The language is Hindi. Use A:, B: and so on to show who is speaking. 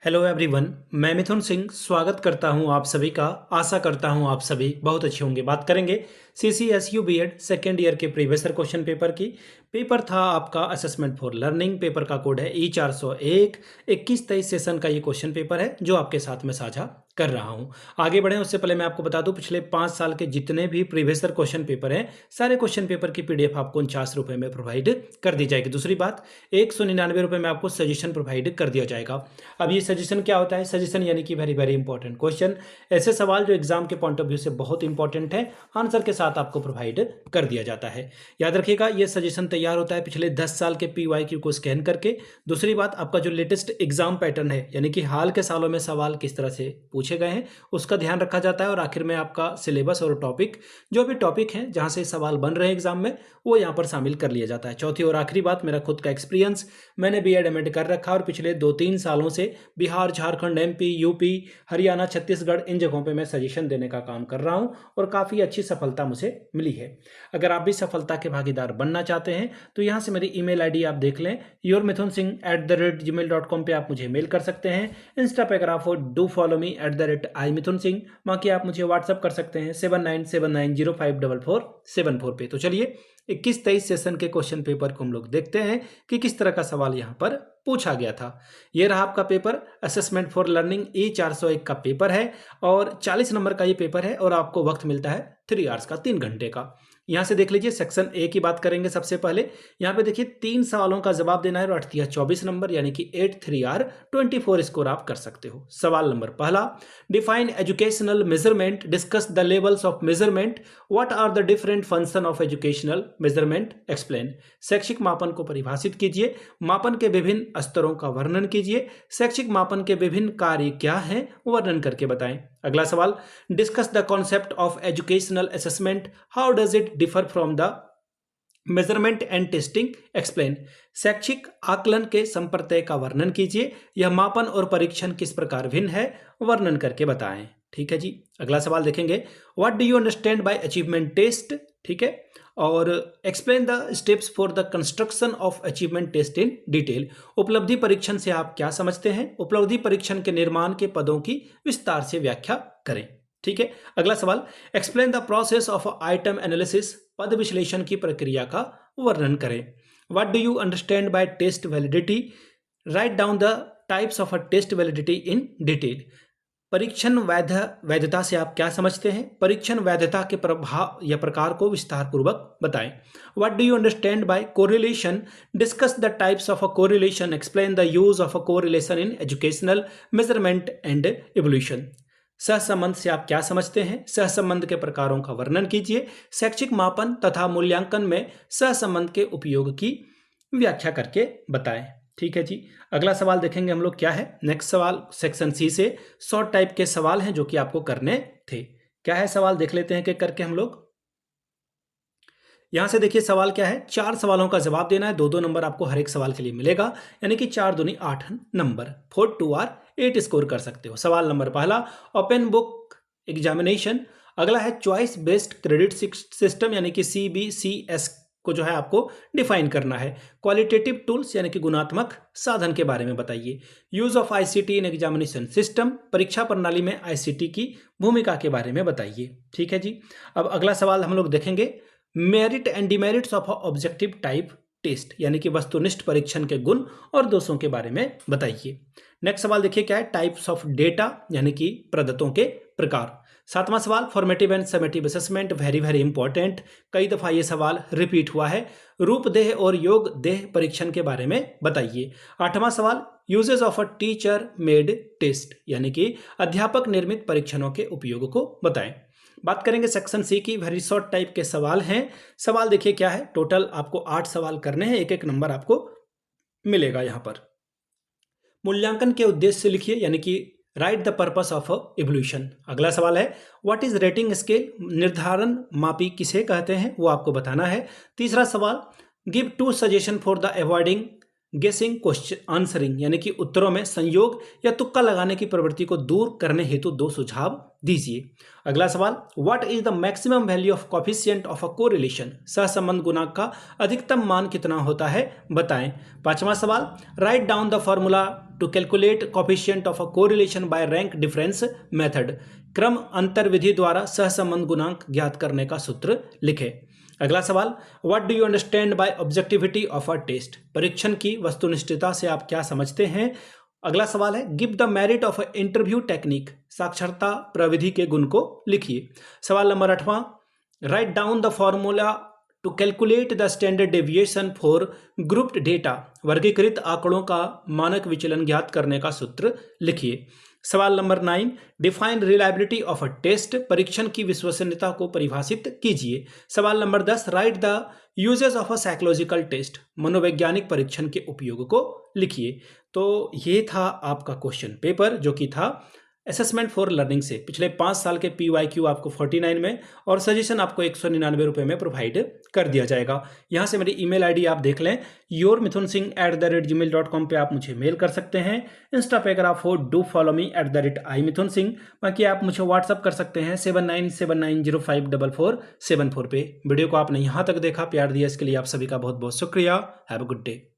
A: हेलो एवरीवन, मैं मिथुन सिंह स्वागत करता हूं आप सभी का। आशा करता हूं आप सभी बहुत अच्छे होंगे। बात करेंगे CCSU बीएड सेकेंड ईयर के प्रीवियस क्वेश्चन पेपर की। पेपर था आपका असेसमेंट फॉर लर्निंग। पेपर का कोड है E401। 21-23 सेशन का ये क्वेश्चन पेपर है जो आपके साथ में साझा कर रहा हूं। आगे बढ़ें उससे पहले मैं आपको बता दूं, पिछले 5 साल के जितने भी प्रीवियस क्वेश्चन पेपर हैं, सारे क्वेश्चन पेपर की PDF आपको 49 रुपये में प्रोवाइड कर दी जाएगी। दूसरी बात, 199 रुपये में आपको सजेशन प्रोवाइड कर दिया जाएगा। अब ये सजेशन क्या होता है? सजेशन यानी कि वेरी वेरी इंपॉर्टेंट क्वेश्चन, ऐसे सवाल जो एग्जाम के पॉइंट ऑफ व्यू से बहुत इंपॉर्टेंट है, आंसर के साथ आपको प्रोवाइड कर दिया जाता है। याद रखिएगा, ये सजेशन तैयार होता है पिछले 10 साल के PYQ को स्कैन करके। दूसरी बात, आपका जो लेटेस्ट एग्जाम पैटर्न है, यानी कि हाल के सालों में सवाल किस तरह से पूछे गए हैं, उसका ध्यान रखा जाता है। और आखिर में आपका सिलेबस और टॉपिक, जो भी टॉपिक हैं जहां से सवाल बन रहे हैं एग्जाम में, वो यहाँ पर शामिल कर लिया जाता है। चौथी और आखिरी बात, मेरा खुद का एक्सपीरियंस, मैंने BEd MAd कर रखा और पिछले 2-3 सालों से बिहार, झारखंड, MP, UP, हरियाणा, छत्तीसगढ़, इन जगहों पे मैं सजेशन देने का काम कर रहा हूं और काफ़ी अच्छी सफलता मुझे मिली है। अगर आप भी सफलता के भागीदार बनना चाहते हैं तो यहाँ से मेरी email ID आप देख लें, yourmithunSingh@gmail.com पे आप मुझे मेल कर सकते हैं। इंस्टा पे अगर आप हो, डू फॉलो मी @imithunsingh। बाकी आप मुझे व्हाट्सअप कर सकते हैं 7979054474 पे। तो चलिए 21-23 सेशन के क्वेश्चन पेपर को हम लोग देखते हैं कि किस तरह का सवाल यहाँ पर पूछा गया था। ये रहा आपका paper, assessment for learning E401 का पेपर है और 40 नंबर का ये पेपर है और आपको वक्त मिलता है 3 आवर्स का, 3 घंटे का। यहाँ से देख लीजिए, सेक्शन A की बात करेंगे सबसे पहले। यहाँ पे देखिए 3 सवालों का जवाब देना है और 8 या 24 नंबर, यानी कि 8 3 आर 24 स्कोर आप कर सकते हो। सवाल नंबर पहला, define educational measurement, discuss the levels of measurement, what are the different function of educational measurement, explain. शैक्षिक मापन को परिभाषित कीजिए, मापन के विभिन्न स्तरों का वर्णन कीजिए, शैक्षिक मापन के विभिन्न कार्य क्या हैं वर्णन करके बताएं। अगला सवाल, discuss the concept of educational assessment, how does it differ from the measurement and testing, explain. शैक्षिक आकलन के संप्रत्यय का वर्णन कीजिए, यह मापन और परीक्षण किस प्रकार भिन्न है वर्णन करके बताएं। ठीक है जी। अगला सवाल देखेंगे, what do you understand by achievement test, ठीक है, और explain the steps for the construction of achievement test in detail. उपलब्धि परीक्षण से आप क्या समझते हैं? उपलब्धि परीक्षण के निर्माण के पदों की विस्तार से व्याख्या करें। ठीक है। अगला सवाल, explain the process of item analysis, पद विश्लेषण की प्रक्रिया का वर्णन करें। What do you understand by test validity, write down the types of a test validity in detail. परीक्षण वैधता से आप क्या समझते हैं? परीक्षण वैधता के प्रभाव या प्रकार को विस्तार पूर्वक बताएं। What do you understand bye correlation, discuss the types of a correlation, explain the use of a correlation in educational measurement and evolution. सहसंबंध से आप क्या समझते हैं? सहसंबंध के प्रकारों का वर्णन कीजिए, शैक्षिक मापन तथा मूल्यांकन में सहसंबंध के उपयोग की व्याख्या करके बताएं। ठीक है जी। अगला सवाल देखेंगे हम लोग क्या है। नेक्स्ट सवाल सेक्शन C से शॉर्ट टाइप के सवाल हैं जो कि आपको करने थे। क्या है सवाल, देख लेते हैं कि करके हम लोग। यहां से देखिए सवाल क्या है, 4 सवालों का जवाब देना है, 2-2 नंबर आपको हर एक सवाल के लिए मिलेगा, यानी कि 4 दूनी 8 नंबर, 4 2 आर 8 स्कोर कर सकते हो। सवाल नंबर पहला, ओपन बुक एग्जामिनेशन। अगला है चॉइस बेस्ड क्रेडिट सिस्टम, यानी कि CBCS को जो है आपको डिफाइन करना है। क्वालिटेटिव टूल्स यानी कि गुणात्मक साधन के बारे में बताइए। Use of ICT in examination system, परीक्षा प्रणाली में ICT की भूमिका के बारे में बताइए। ठीक है जी। अब अगला सवाल हम लोग देखेंगे, merit and demerits of objective type test, यानी कि वस्तुनिष्ठ परीक्षण के गुण और दोषों के बारे में बताइए। नेक्स्ट सवाल देखिए क्या है, टाइप्स ऑफ डेटा, यानी कि प्रदत्तों के प्रकार। 7वां सवाल, formative and summative assessment, very very important, कई दफा ये सवाल रिपीट हुआ है। रूपदेह और योग देह परीक्षण के बारे में बताइए। 8वां सवाल, uses of a teacher made test, यानी कि अध्यापक निर्मित परीक्षणों के उपयोग को बताएं। बात करेंगे सेक्शन C की, वेरी शॉर्ट टाइप के सवाल हैं। सवाल देखिए क्या है, टोटल आपको 8 सवाल करने हैं, 1-1 नंबर आपको मिलेगा यहां पर। मूल्यांकन के उद्देश्य लिखिए, यानी कि right the purpose of evolution. अगला सवाल है, व्हाट इज रेटिंग स्केल, निर्धारण मापी किसे कहते हैं वो आपको बताना है। तीसरा सवाल, give 2 suggestion for the avoiding गेसिंग क्वेश्चन आंसरिंग यानी कि उत्तरों में संयोग या तुक्का लगाने की प्रवृत्ति को दूर करने हेतु 2 सुझाव दीजिए। अगला सवाल, what is the maximum value of coefficient of a correlation, सहसंबंध गुणांक का अधिकतम मान कितना होता है बताएं। पांचवा सवाल, write down the formula to calculate coefficient of a correlation by rank difference method, क्रम अंतर विधि द्वारा सहसंबंध गुणांक ज्ञात करने का सूत्र लिखें। अगला सवाल, what do you understand by objectivity of a test, परीक्षण की वस्तुनिष्ठता से आप क्या समझते हैं। अगला सवाल है, give the merit of interview technique, साक्षरता प्रविधि के गुण को लिखिए। सवाल नंबर 8वां, write down the formula to calculate the standard deviation for grouped data, वर्गीकृत आंकड़ों का मानक विचलन ज्ञात करने का सूत्र लिखिए। सवाल नंबर 9, define reliability of a test, परीक्षण की विश्वसनीयता को परिभाषित कीजिए। सवाल नंबर 10, write the uses of a psychological test, मनोवैज्ञानिक परीक्षण के उपयोग को लिखिए। तो ये था आपका क्वेश्चन पेपर जो कि था असेसमेंट फॉर लर्निंग से। पिछले 5 साल के PYQ आपको 49 में और सजेशन आपको 199 रुपये में प्रोवाइड कर दिया जाएगा। यहाँ से मेरी ईमेल आईडी आप देख लें, yourmithunsingh@gmail.com पे आप मुझे मेल कर सकते हैं। इंस्टा पे अगर आप हो डू फॉलो मी @imithunsingh। बाकी आप मुझे व्हाट्सअप कर सकते हैं 7979054474 पे। वीडियो को आपने यहाँ तक देखा, प्यार दिया, इसके लिए आप सभी का बहुत बहुत शुक्रिया। Have a good day.